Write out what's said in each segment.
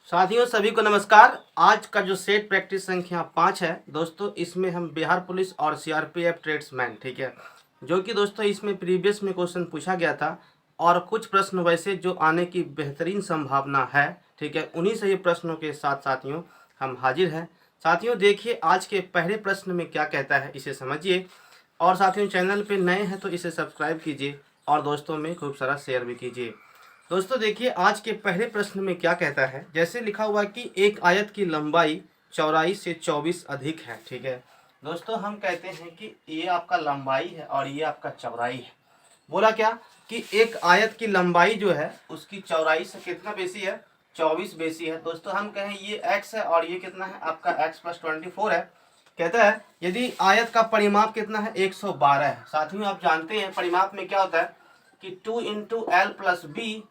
साथियों सभी को नमस्कार। आज का जो सेट प्रैक्टिस संख्या 5 है दोस्तों, इसमें हम बिहार पुलिस और सीआरपीएफ ट्रेड्समैन, ठीक है, जो कि दोस्तों इसमें प्रीवियस में क्वेश्चन पूछा गया था और कुछ प्रश्न वैसे जो आने की बेहतरीन संभावना है, ठीक है, उन्हीं सही प्रश्नों के साथ साथियों हम हाजिर हैं। साथियों देखिए आज के पहले प्रश्न में क्या कहता है, इसे समझिए। और साथियों चैनल पे नए हैं तो इसे सब्सक्राइब कीजिए और दोस्तों में खूब सारा शेयर भी कीजिए। दोस्तों देखिए आज के पहले प्रश्न में क्या कहता है, जैसे लिखा हुआ है कि एक आयत की लंबाई चौड़ाई से 24 अधिक है, ठीक है। दोस्तों हम कहते हैं कि ये आपका लंबाई है और ये आपका चौड़ाई है। बोला क्या कि एक आयत की लंबाई जो है उसकी चौड़ाई से कितना बेसी है, 24 बेसी है। दोस्तों हम कहें ये x है और ये कितना है आपका x + 24 है। कहता है यदि आयत का परिमाप कितना है, 112 है। साथियों आप जानते हैं परिमाप में क्या होता है कि 2 × L + B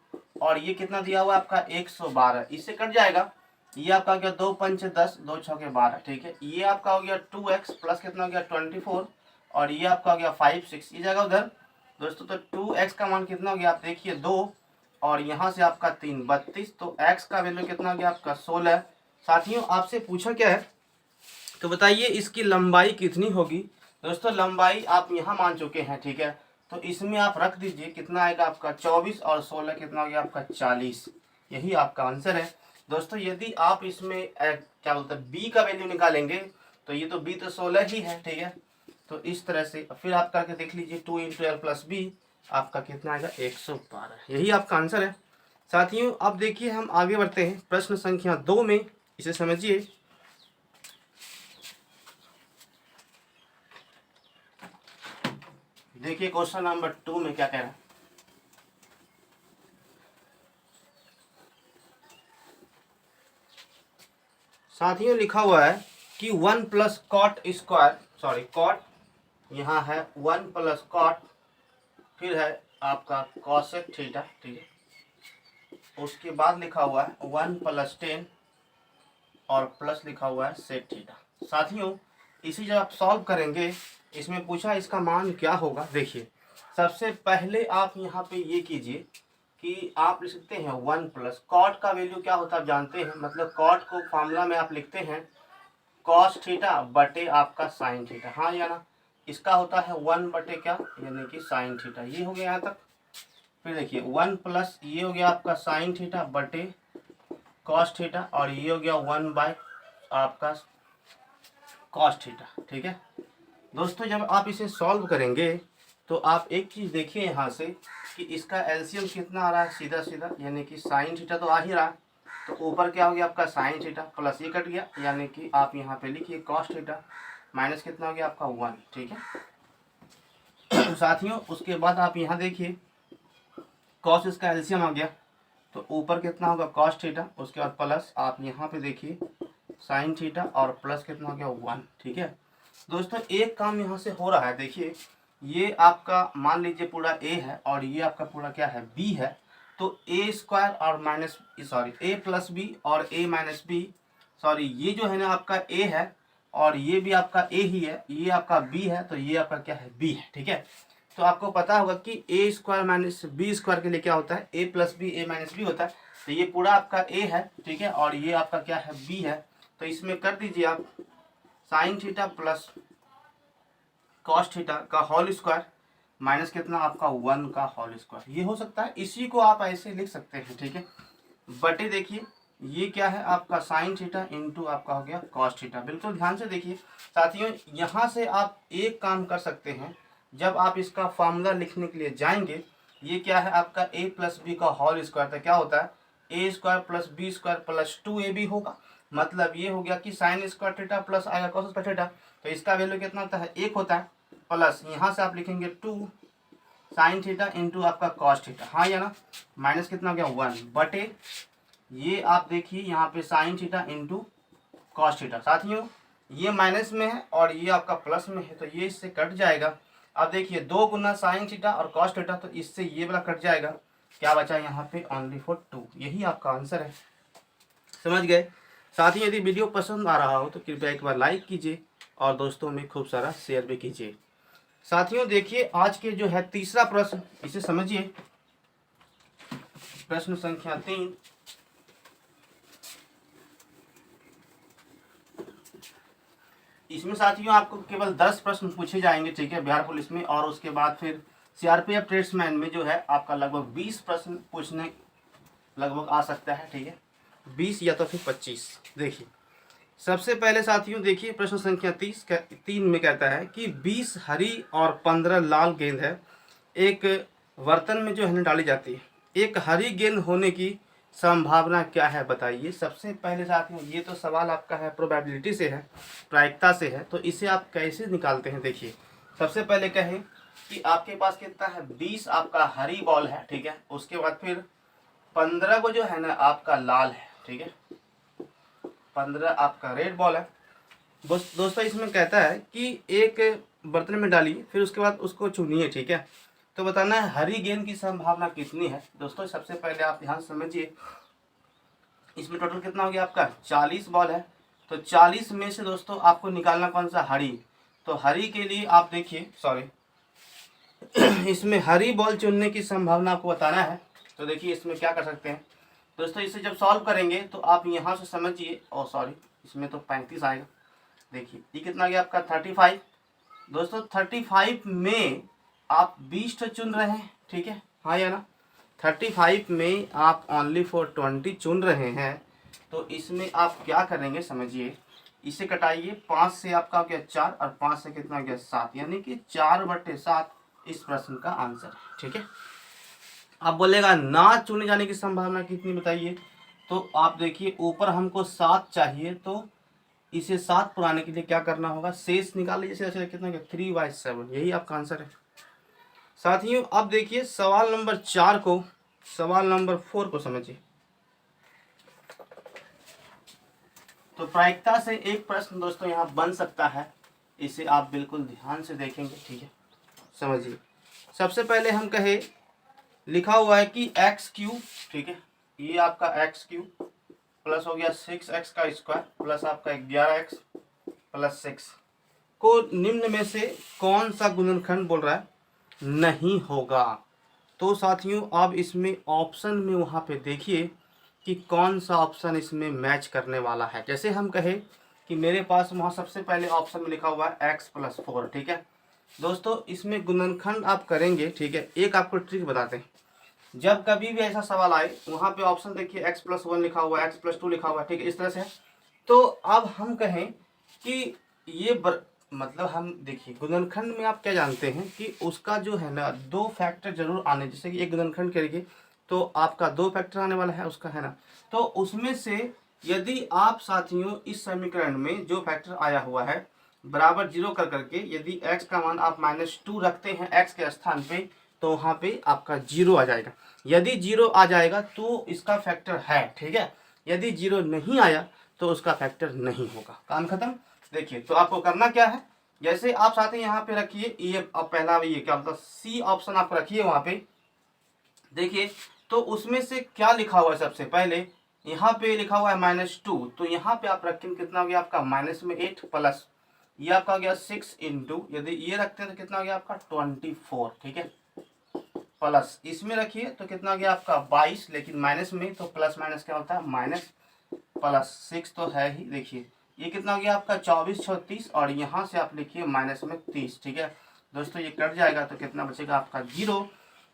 और ये कितना दिया हुआ है आपका 112, इससे कट जाएगा। ये आपका हो गया 2 × 5 = 10, 2 × 6 = 12, ठीक है। ये आपका हो गया 2x प्लस कितना हो गया 24 और ये आपका हो गया 5 6, ये जाएगा उधर। दोस्तों तो 2x का मान कितना हो गया आप देखिए 2 और यहाँ से आपका 3 32, तो x का वैल्यू कितना हो गया आपका 16। साथियों आपसे पूछा क्या है, तो बताइए इसकी लंबाई कितनी होगी। दोस्तों लंबाई आप यहाँ मान चुके हैं, ठीक है, तो इसमें आप रख दीजिए कितना आएगा आपका 24 और 16 कितना हो गया आपका 40। यही आपका आंसर है। दोस्तों यदि आप इसमें क्या बोलते हैं b का वैल्यू निकालेंगे तो ये तो b तो 16 ही है, ठीक है। तो इस तरह से फिर आप करके देख लीजिए 2 × L + B आपका कितना आएगा 112, यही आपका आंसर है। साथियों अब देखिए हम आगे बढ़ते हैं प्रश्न संख्या 2 में, इसे समझिए। देखिए क्वेश्चन नंबर 2 में क्या कह रहा है। साथियों लिखा हुआ है कि 1 + cot यहाँ है 1 + cot, फिर है आपका cosec थीटा, ठीक है। उसके बाद लिखा हुआ है 1 + tan और प्लस लिखा हुआ है sec थीटा। साथियों इसी जब आप सॉल्व करेंगे, इसमें पूछा इसका मान क्या होगा। देखिए सबसे पहले आप यहाँ पे ये कीजिए कि आप लिख सकते हैं 1 + cot का वैल्यू क्या होता है आप जानते हैं, मतलब cot को फॉर्मूला में आप लिखते हैं cos थीटा बटे आपका sin थीटा, हाँ या ना। इसका होता है 1 बटे क्या यानी कि sin थीटा, ये हो गया यहाँ तक। फिर देखिए 1 प्लस ये हो गया आपका sin थीटा बटे cos थीटा और ये हो गया 1 आपका cos थीटा, ठीक है। दोस्तों जब आप इसे सॉल्व करेंगे तो आप एक चीज़ देखिए यहाँ से कि इसका एलसीएम कितना आ रहा है, सीधा सीधा यानी कि साइन थीटा तो आ ही रहा है। तो ऊपर क्या हो गया आपका साइन थीटा प्लस ये कट गया, यानी कि आप यहाँ पे लिखिए कॉस थीटा माइनस कितना हो गया आपका 1, ठीक है। साथियों उसके बाद आप यहाँ देखिए कॉस इसका एलसीएम आ गया तो ऊपर कितना होगा कॉस थीटा, उसके बाद प्लस आप यहाँ पे देखिए साइन थीटा और प्लस कितना हो गया 1, ठीक है। दोस्तों एक काम यहाँ से हो रहा है, देखिए ये आपका मान लीजिए पूरा a है और ये आपका पूरा क्या है b है, तो a² और माइनस a + b और a - b, ये जो है ना आपका a है और ये भी आपका a ही है, ये आपका b है, तो ये आपका क्या है b है, ठीक है। तो आपको पता होगा कि a² - b² के लिए क्या होता है a + b a - b होता है। तो ये पूरा आपका a है, ठीक है, और ये आपका क्या है b है। तो इसमें कर दीजिए आप sine theta plus cos theta का होल स्क्वायर माइनस कितना आपका 1 का होल स्क्वायर, ये हो सकता है। इसी को आप ऐसे लिख सकते हैं, ठीक है, बटे देखिए ये क्या है आपका साइन थीटा इंटू आपका हो गया कॉस थीटा। बिल्कुल ध्यान से देखिए साथियों, यहाँ से आप एक काम कर सकते हैं, जब आप इसका फॉर्मूला लिखने के लिए जाएंगे, ये क्या है आपका a + b का होल स्क्वायर, तो क्या होता है a² + b² + 2ab होगा। मतलब ये हो गया कि sin² थीटा प्लस आएगा cos² थीटा, तो इसका वैल्यू कितना होता है 1 होता है, प्लस यहाँ से आप लिखेंगे 2 साइन थीटा इंटू आपका कॉस थीटा, हाँ या ना, माइनस कितना हो गया 1 बटे ये आप देखिए यहाँ पे sine theta into cos theta. साथियों ये माइनस में है और ये आपका प्लस में है, तो ये इससे कट जाएगा। अब देखिए 2 गुना साइन थीटा और कॉस थीटा, तो इससे ये वाला कट जाएगा, क्या बचा यहाँ पे ओनली फॉर 2, यही आपका आंसर है। समझ गए। साथियों यदि वीडियो पसंद आ रहा हो तो कृपया एक बार लाइक कीजिए और दोस्तों में खूब सारा शेयर भी कीजिए। साथियों देखिए आज के जो है तीसरा प्रश्न, इसे समझिए। प्रश्न संख्या 3, इसमें साथियों आपको केवल 10 प्रश्न पूछे जाएंगे, ठीक है, बिहार पुलिस में। और उसके बाद फिर सीआरपीएफ ट्रेड्समैन में जो है आपका लगभग 20 प्रश्न पूछने लगभग आ सकता है, ठीक है, 20 या तो फिर 25। देखिए सबसे पहले साथियों देखिए प्रश्न संख्या 3 में कहता है कि 20 हरी और 15 लाल गेंद है, एक बर्तन में जो है डाली जाती है, एक हरी गेंद होने की संभावना क्या है बताइए। सबसे पहले साथियों ये तो सवाल आपका है प्रोबेबिलिटी से है, प्रायिकता से है, तो इसे आप कैसे निकालते हैं। देखिए सबसे पहले कहें कि आपके पास कितना है, 20 आपका हरी बॉल है, ठीक है, उसके बाद फिर 15 को जो है ना आपका लाल है, ठीक है, 15 आपका रेड बॉल है। दोस्तों इसमें कहता है कि एक बर्तन में डालिए, फिर उसके बाद उसको चुनिए, ठीक है, तो बताना है हरी गेंद की संभावना कितनी है। दोस्तों सबसे पहले आप ध्यान समझिए, इसमें टोटल कितना हो गया आपका 40 बॉल है, तो 40 में से दोस्तों आपको निकालना कौन सा, हरी। तो हरी के लिए आप देखिए, सॉरी इसमें हरी बॉल चुनने की संभावना आपको बताना है। तो देखिए इसमें क्या कर सकते हैं दोस्तों, इसे जब सॉल्व करेंगे तो आप यहाँ से समझिए, और सॉरी इसमें तो 35 आएगा। देखिए ये कितना गया आपका 35। दोस्तों 35 में आप 20 तो चुन रहे हैं, ठीक है, हाँ या ना, 35 में आप ओनली फॉर 20 चुन रहे हैं। तो इसमें आप क्या करेंगे समझिए, इसे कटाइए, 5 से आपका हो गया 4 और 5 से कितना हो गया 7, यानी कि 4/7 इस प्रश्न का आंसर है, ठीक है। अब बोलेगा ना चुने जाने की संभावना कितनी बताइए, तो आप देखिए ऊपर हमको 7 चाहिए, तो इसे 7 पुराने के लिए क्या करना होगा, शेष निकाल लीजिए, ऐसे कितना गया 3/7, यही आपका आंसर है साथियों। अब देखिए सवाल नंबर 4 को, सवाल नंबर 4 को समझिए। तो प्रायिकता से एक प्रश्न दोस्तों यहाँ बन सकता है, इसे आप बिल्कुल ध्यान से देखेंगे, ठीक है, समझिए। सबसे पहले हम कहे लिखा हुआ है कि एक्स क्यूब, ठीक है, ये आपका एक्स क्यूब प्लस हो गया 6x का स्क्वायर प्लस आपका 11x प्लस 6 को निम्न में से कौन सा गुणनखंड बोल रहा है, नहीं होगा। तो साथियों अब इसमें ऑप्शन में वहाँ पे देखिए कि कौन सा ऑप्शन इसमें मैच करने वाला है। जैसे हम कहे कि मेरे पास वहाँ सबसे पहले ऑप्शन में लिखा हुआ है x+4, ठीक है दोस्तों, इसमें गुणनखंड आप करेंगे, ठीक है। एक आपको ट्रिक बताते हैं, जब कभी भी ऐसा सवाल आए वहाँ पे ऑप्शन देखिए x+1 लिखा हुआ है, x+2 लिखा हुआ है, ठीक है, इस तरह से। तो अब हम कहें कि ये मतलब हम देखिए गुणनखंड में आप क्या जानते हैं कि उसका जो है ना 2 फैक्टर जरूर आने, जैसे कि एक गुणनखंड करेंगे तो आपका 2 फैक्टर आने वाला है उसका, है ना। तो उसमें से यदि आप साथियों इस समीकरण में जो फैक्टर आया हुआ है बराबर 0 कर करके यदि x का मान आप -2 रखते हैं x के स्थान पे, तो वहाँ पे आपका 0 आ जाएगा। यदि 0 आ जाएगा तो इसका फैक्टर है, ठीक है, यदि 0 नहीं आया तो उसका फैक्टर नहीं होगा, काम खत्म। देखिए तो आपको करना क्या है, जैसे आप साथ ही यहाँ पे रखिए, ये अब पहला ये क्या मतलब सी ऑप्शन आप रखिए वहाँ पे। देखिए तो उसमें से क्या लिखा हुआ है, सबसे पहले यहाँ पे लिखा हुआ है -2, तो यहाँ पे आप रखेंगे कितना हो गया आपका -8 प्लस ये आपका हो गया 6 इंटू, यदि ये रखते हैं तो कितना हो गया आपका 24, ठीक है, प्लस इसमें रखिए तो कितना हो गया आपका 22, लेकिन माइनस में तो प्लस माइनस क्या होता है माइनस, प्लस 6 तो है ही। देखिए ये कितना हो गया आपका 24 36, और यहाँ से आप लिखिए माइनस में 30, ठीक है दोस्तों, ये कट जाएगा तो कितना बचेगा आपका 0।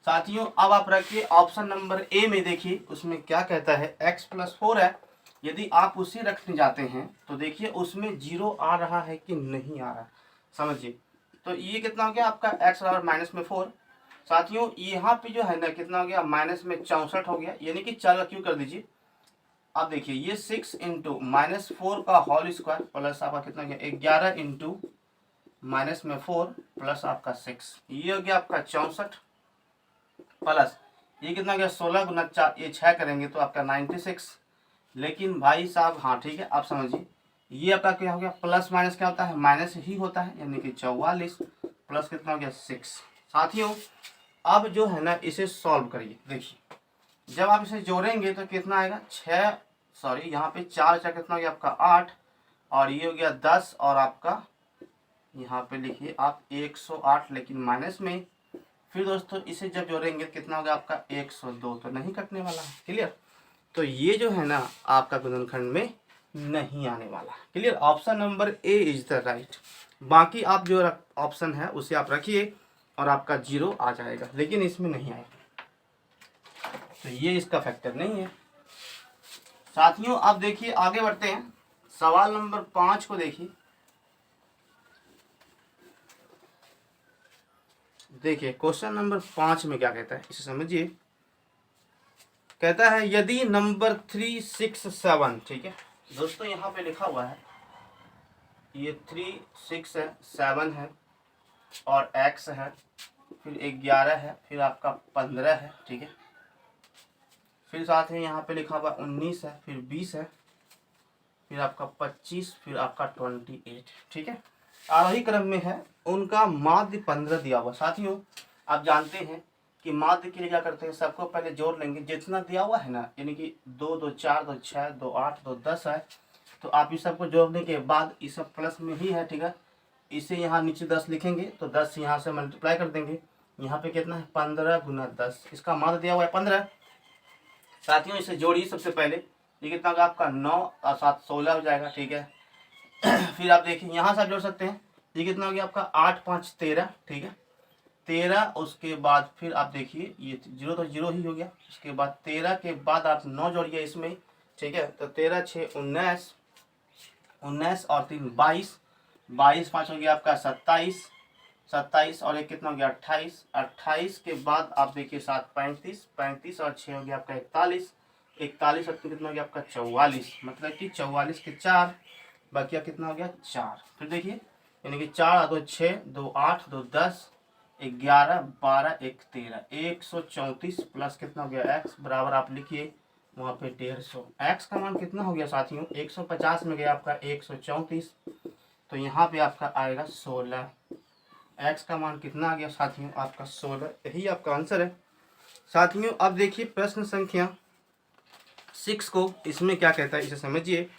साथियों अब आप रखिए ऑप्शन नंबर ए में, देखिए उसमें क्या कहता है x+4 है, यदि आप उसे रखने जाते हैं तो देखिए उसमें 0 आ रहा है कि नहीं आ रहा, समझिए। तो ये कितना हो गया आपका x और -4। साथियों यहाँ पे जो है ना कितना हो गया -64 हो गया, यानी कि 4 का क्यों कर दीजिए। अब देखिए ये 6 इंटू -4 का होल स्क्वायर प्लस आपका कितना गया 11 इंटू -4 प्लस आपका 6, ये हो गया आपका 64 प्लस ये कितना गया 16 गुना 4, ये 6 करेंगे तो आपका 96। लेकिन भाई साहब हाँ ठीक है आप समझिए, ये आपका क्या हो गया प्लस माइनस क्या होता है माइनस ही होता है, यानी कि 44 प्लस कितना हो गया 6। साथियों अब जो है ना इसे सॉल्व करिए, देखिए जब आप इसे जोड़ेंगे तो कितना आएगा 6, सॉरी यहाँ पे 4 कितना हो गया आपका 8, और ये हो गया 10, और आपका यहाँ पे लिखिए आप 108, लेकिन माइनस में। फिर दोस्तों इसे जब जोड़ेंगे कितना होगा आपका 102, तो नहीं कटने वाला है, क्लियर। तो ये जो है ना आपका गुणनखंड में नहीं आने वाला। Clear, option number A is the right. बाकी आप जो ऑप्शन है उसे आप रखिए और आपका 0 आ जाएगा, लेकिन इसमें नहीं आएगा, तो ये इसका फैक्टर नहीं है। साथियों आप देखिए आगे बढ़ते हैं, सवाल नंबर 5 को देखिए। देखिए क्वेश्चन नंबर 5 में क्या कहता है, इसे समझिए। कहता है यदि नंबर 3, 6, 7, ठीक है दोस्तों, यहाँ पे लिखा हुआ है ये 3, 6 है, 7 है और x है, फिर 11 है, फिर आपका 15 है, ठीक है। फिर साथ में यहाँ पे लिखा हुआ 19 है, फिर 20 है, फिर आपका 25, फिर आपका 28, ठीक है। आरोही क्रम में है, उनका माध्य 15 दिया हुआ। साथियों आप जानते हैं कि माध्य के लिए क्या करते हैं, सबको पहले जोड़ लेंगे, जितना दिया हुआ है ना, यानी कि 2, 2, 4, 2, 6, 2, 8, 2, 10 है, तो आप इस सबको जोड़ने के बाद इस सब प्लस में ही है, ठीक है। इसे यहाँ नीचे 10 लिखेंगे तो 10 यहाँ से मल्टीप्लाई कर देंगे, यहाँ पे कितना है 15 गुना 10, इसका माध्य दिया हुआ है 15। साथियों इसे जोड़िए सबसे पहले, ये कितना होगा आपका 9 और 7, 16 हो जाएगा, ठीक है। फिर आप देखिए यहाँ से आप जोड़ सकते हैं, ये कितना हो गया आपका 8, 5, 13, ठीक है 13। उसके बाद फिर आप देखिए ये 0 तो 0 ही हो गया, उसके बाद 13 के बाद आप 9 जोड़िए इसमें, ठीक है। तो 13, 6, 19, 19 और 3, 22, 22, 5 हो गया आपका 27, 27 और एक कितना हो गया 28, 28 के बाद आप देखिए 7, 35, 35 और 6 हो गया आपका 41, 41 और कितना हो गया आपका 44, मतलब कि 44 के 4 बाकी कितना हो गया 4। फिर देखिए यानी कि 4, 2, 6, 2, 8, 2, 10, 11, 12, 1, 13, 134 प्लस कितना हो गया x बराबर आप लिखिए वहाँ पे 150। x का मान कितना हो गया साथियों, 150 में गया आपका 134, तो यहाँ पे आपका आएगा 16। x का मान कितना आ गया साथियों आपका 16, यही आपका आंसर है। साथियों अब देखिए प्रश्न संख्या 6 को, इसमें क्या कहता है इसे समझिए।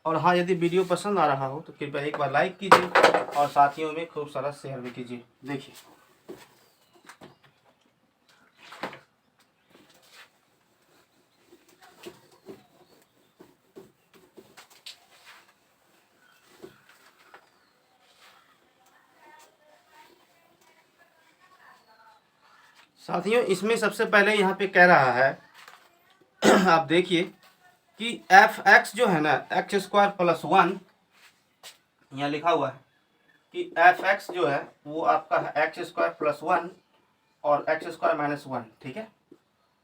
और हाँ, यदि वीडियो पसंद आ रहा हो तो कृपया एक बार लाइक कीजिए और साथियों में खूब सारा शेयर भी कीजिए। देखिए साथियों, इसमें सबसे पहले यहाँ पे कह रहा है आप देखिए कि एफ एक्स जो है ना x² + 1, यहाँ लिखा हुआ है कि एफ एक्स जो है वो आपका है x² + 1 और x² - 1, ठीक है।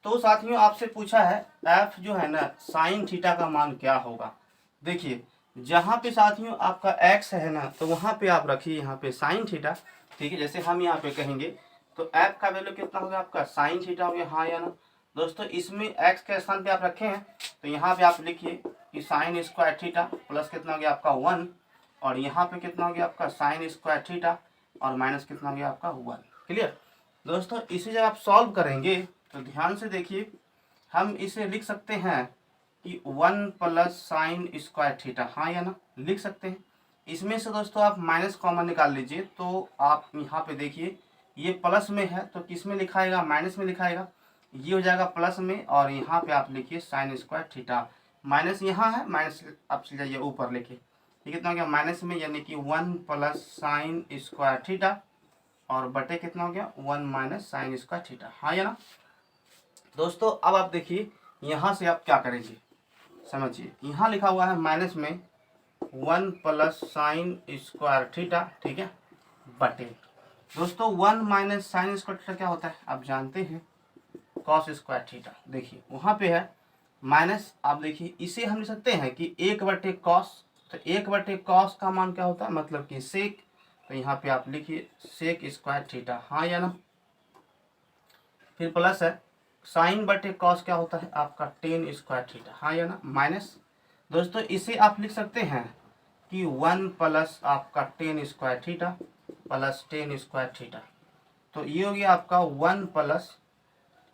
तो साथियों आपसे पूछा है एफ जो है ना साइन थीटा का मान क्या होगा। देखिए जहाँ पे साथियों आपका x है ना, तो वहाँ पे आप रखिए यहाँ पे साइन थीटा, ठीक है। जैसे हम यहाँ पे कहेंगे तो f का वैल्यू कितना होगा आपका साइन थीटा हो गया, हाँ या ना दोस्तों। इसमें x के स्थान पे आप रखे हैं तो यहाँ पे आप लिखिए कि sin² थीटा प्लस कितना हो गया आपका 1, और यहाँ पे कितना हो गया आपका sin² थीटा और माइनस कितना हो गया आपका 1। क्लियर दोस्तों, इसे जब आप सॉल्व करेंगे तो ध्यान से देखिए, हम इसे लिख सकते हैं कि 1 + sin² थीटा, हाँ या ना लिख सकते हैं। इसमें से दोस्तों आप माइनस कॉमन निकाल लीजिए, तो आप यहाँ पे देखिए ये प्लस में है तो किस में लिखाएगा, माइनस में लिखाएगा, ये हो जाएगा प्लस में, और यहाँ पे आप लिखिए sin² थीटा, माइनस यहाँ है, माइनस आप चले जाइए ऊपर लिखिए, ये कितना हो गया माइनस में, यानी कि 1 + sin² थीटा और बटे कितना हो गया 1 - sin² थीटा, हाँ या ना दोस्तों। अब आप देखिए यहाँ से आप क्या करेंगे समझिए, यहाँ लिखा हुआ है माइनस में 1 + sin² थीटा, ठीक है, बटे दोस्तों 1 - sin² थीटा क्या होता है आप जानते हैं, cos² थीटा। देखिए वहाँ पे है माइनस, आप देखिए इसे हम लिख सकते हैं कि 1/cos, तो 1/cos का मान क्या होता है मतलब कि सेक, तो यहाँ पे आप लिखिए sec² थीटा, हाँ या ना। फिर प्लस है sin/cos क्या होता है आपका tan² थीटा, हाँ या ना, माइनस दोस्तों इसे आप लिख सकते हैं कि 1 + आपका tan² theta plus tan² theta, तो ये हो गया आपका 1 +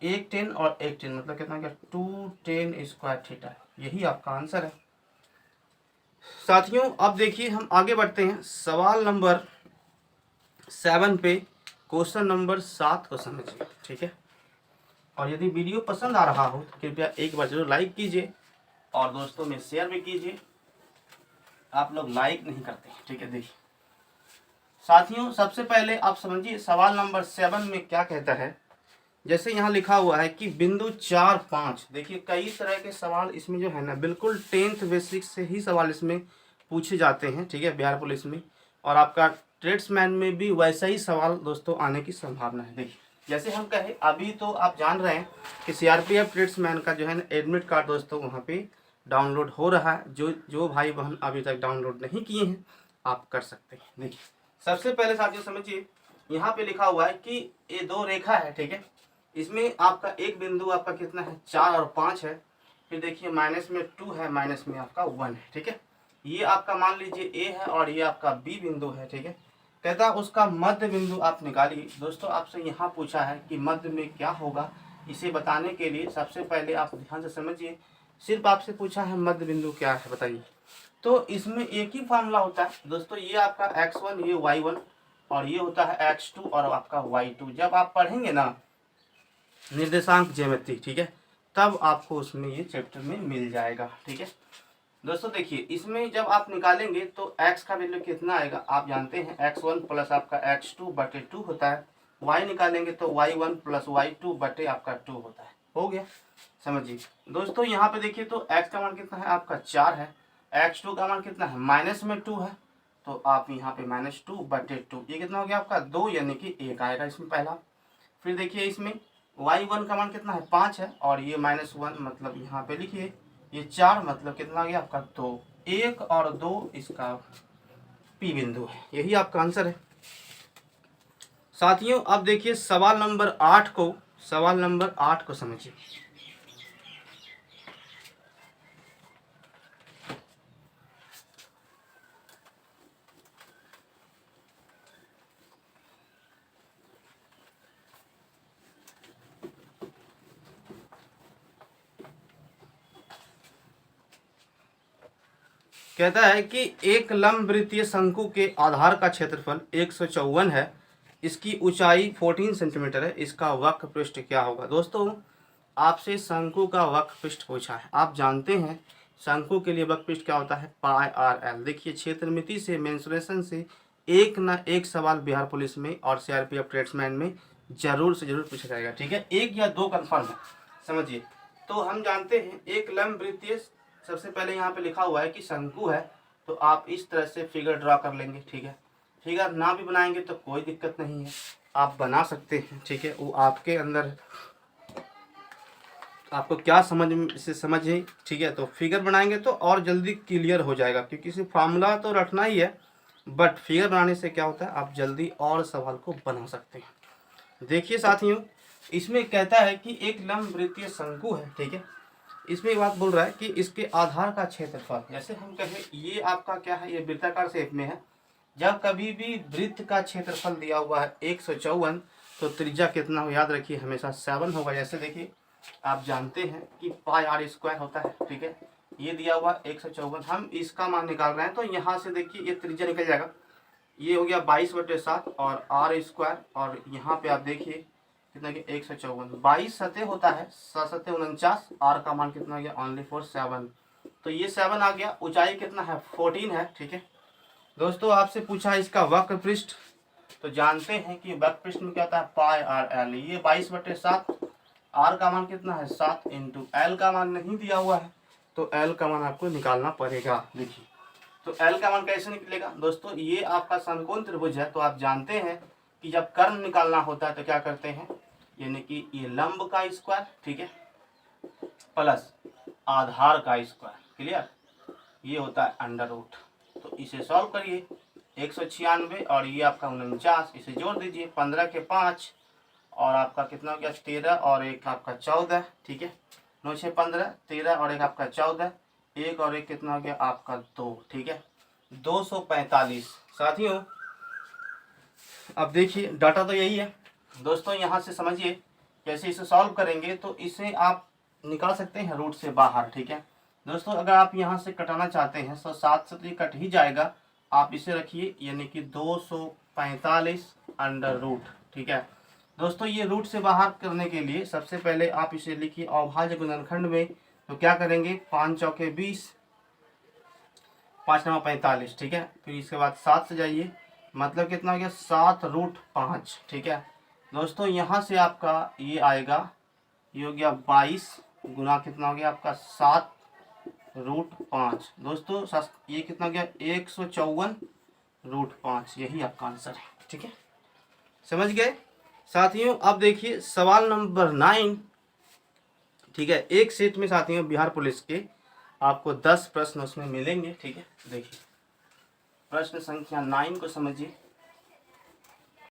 एक tan और एक tan, मतलब कितना हो गया 2 tan² थीटा, यही आपका आंसर है। साथियों अब देखिए हम आगे बढ़ते हैं सवाल नंबर 7 पे, क्वेश्चन नंबर 7 को समझिए, ठीक है। और यदि वीडियो पसंद आ रहा हो तो कृपया एक बार जरूर लाइक कीजिए और दोस्तों में शेयर भी कीजिए। आप लोग लाइक नहीं करते, ठीक है। देखिए साथियों, सबसे पहले आप समझिए सवाल नंबर 7 में क्या कहता है। जैसे यहाँ लिखा हुआ है कि बिंदु 4, 5, देखिए कई तरह के सवाल इसमें जो है ना बिल्कुल 10th बेसिक से ही सवाल इसमें पूछे जाते हैं, ठीक है, बिहार पुलिस में। और आपका ट्रेड्समैन में भी वैसा ही सवाल दोस्तों आने की संभावना है। देखिए जैसे हम कहें, अभी तो आप जान रहे हैं कि सीआरपीएफ ट्रेड्समैन का जो है ना एडमिट कार्ड दोस्तों वहाँ पे डाउनलोड हो रहा है। जो भाई बहन अभी तक डाउनलोड नहीं किए हैं आप कर सकते हैं। देखिए सबसे पहले साथियों समझिए, यहाँ पे लिखा हुआ है कि ये 2 रेखा है, ठीक है। इसमें आपका एक बिंदु आपका कितना है, 4 और 5 है। फिर देखिए माइनस में 2 है, माइनस में आपका 1 है, ठीक है। ये आपका मान लीजिए ए है और ये आपका बी बिंदु है, ठीक है। कहता उसका मध्य बिंदु आप निकालिए। दोस्तों आपसे यहाँ पूछा है कि मध्य में क्या होगा, इसे बताने के लिए सबसे पहले आप ध्यान से समझिए। सिर्फ आपसे पूछा है मध्य बिंदु क्या है बताइए, तो इसमें एक ही फार्मूला होता है दोस्तों। ये आपका x1, ये y1 और ये होता है x2 और आपका y2। जब आप पढ़ेंगे ना निर्देशांक ज्योमेट्री, ठीक है, तब आपको उसमें ये चैप्टर में मिल जाएगा, ठीक है। दोस्तों देखिए इसमें जब आप निकालेंगे तो x का वैल्यू कितना आएगा आप जानते हैं, x1 प्लस आपका x2 बटे 2 होता है। y निकालेंगे तो y1 प्लस y2 बटे आपका 2 होता है। हो गया, समझिए। दोस्तों यहाँ पे देखिए तो x का मान कितना है आपका 4 है, x2 का मान कितना है माइनस में 2 है, तो आप यहाँ पे -2 बटे 2, ये कितना हो गया आपका 2, यानी कि 1 आएगा इसमें पहला। फिर देखिए इसमें y1 का मान कितना है 5 है और ये -1 मतलब यहाँ पे लिखिए ये 4 मतलब कितना आ गया आपका 2। 1 और 2 इसका पी बिंदु है, यही आपका आंसर है। साथियों अब देखिए सवाल नंबर 8 को समझिए। कहता है कि एक लंब वृत्तीय शंकु के आधार का क्षेत्रफल 154 है, इसकी ऊंचाई 14 सेंटीमीटर है, इसका वक्र पृष्ठ क्या होगा। दोस्तों आपसे शंकु का वक्र पृष्ठ पूछा है। आप जानते हैं शंकु के लिए वक्र पृष्ठ क्या होता है, पाई आर एल। देखिए क्षेत्रमिति से मेंसुरेशन से एक ना एक सवाल बिहार पुलिस में और सीआरपीएफ ट्रेड्समैन में जरूर से जरूर पूछा जाएगा, ठीक है। 1 या 2 कन्फर्म है, समझिए। तो हम जानते हैं एक लंब वृत्तीय, सबसे पहले यहाँ पे लिखा हुआ है कि शंकु है, तो आप इस तरह से फिगर ड्रा कर लेंगे, ठीक है। फिगर ना भी बनाएंगे तो कोई दिक्कत नहीं है, आप बना सकते हैं, ठीक है। वो आपके अंदर आपको क्या समझ से समझे, ठीक है। तो फिगर बनाएंगे तो और जल्दी क्लियर हो जाएगा, क्योंकि सिर्फ फार्मूला तो रटना ही है, बट फिगर बनाने से क्या होता है आप जल्दी और सवाल को बना सकते हैं। देखिए साथियों इसमें कहता है कि एक लंब वृत्तीय शंकु है, ठीक है। इसमें एक बात बोल रहा है कि इसके आधार का क्षेत्रफल, जैसे हम कहें ये आपका क्या है, ये वृत्ताकार शेप में है। जब कभी भी वृत्त का क्षेत्रफल दिया हुआ है 154, तो त्रिज्या कितना हो याद रखिए हमेशा 7 होगा। जैसे देखिए आप जानते हैं कि पाई आर स्क्वायर होता है, ठीक है। ये दिया हुआ 154, हम इसका मान निकाल रहे हैं, तो यहाँ से देखिए ये त्रिज्या निकल जाएगा, ये हो गया 22/7 और आर स्क्वायर, और यहाँ पे आप देखिए कितना कि 154, 22 सतह होता है, 7 सतह 49, आर का मान कितना हो गया ओनली फॉर 7, तो ये 7 आ गया। ऊंचाई कितना है 14 है, ठीक है। दोस्तों आपसे पूछा है इसका वक्र पृष्ठ, तो जानते हैं कि वक्र पृष्ठ में क्या होता है पाई आर एल, ये 22/7, आर का मान कितना है 7 इंटू एल का मान नहीं दिया हुआ है, तो एल का मान आपको निकालना पड़ेगा। देखिए तो एल का मान कैसे निकलेगा दोस्तों, ये आपका समकोण त्रिभुज है, तो आप जानते हैं कि जब कर्ण निकालना होता है तो क्या करते हैं, यानी कि ये लंब का स्क्वायर, ठीक है, प्लस आधार का स्क्वायर, क्लियर, ये होता है अंडर रूट। तो इसे सॉल्व करिए, 196 और ये आपका 49, इसे जोड़ दीजिए, 15 के 5 और आपका कितना हो गया 13 और एक आपका 14, ठीक है। 9 6 15, 13 और एक आपका 14, एक और एक कितना हो गया आपका 2, ठीक है, 245। साथियों अब देखिए डाटा तो यही है दोस्तों, यहाँ से समझिए कैसे इसे सॉल्व करेंगे, तो इसे आप निकाल सकते हैं रूट से बाहर, ठीक है। दोस्तों अगर आप यहाँ से कटाना चाहते हैं तो 7 से तो ये कट ही जाएगा, आप इसे रखिए यानी कि 245 अंडर रूट, ठीक है। दोस्तों ये रूट से बाहर करने के लिए सबसे पहले आप इसे लिखिए अविभाज्य गुणनखंड में तो क्या करेंगे, 5 चौके 20, 5 9 45, ठीक है। फिर इसके बाद 7 से जाइए, मतलब कितना हो गया 7√5, ठीक है दोस्तों। यहाँ से आपका ये आएगा, ये हो गया 22 गुना कितना हो गया आपका 7√5 दोस्तों। ये कितना हो गया 154√5, यही आपका आंसर है, ठीक है, समझ गए साथियों। अब देखिए सवाल नंबर 9, ठीक है। एक सेट में साथियों बिहार पुलिस के आपको 10 प्रश्न उसमें मिलेंगे, ठीक है। देखिए प्रश्न संख्या 9 को समझिए।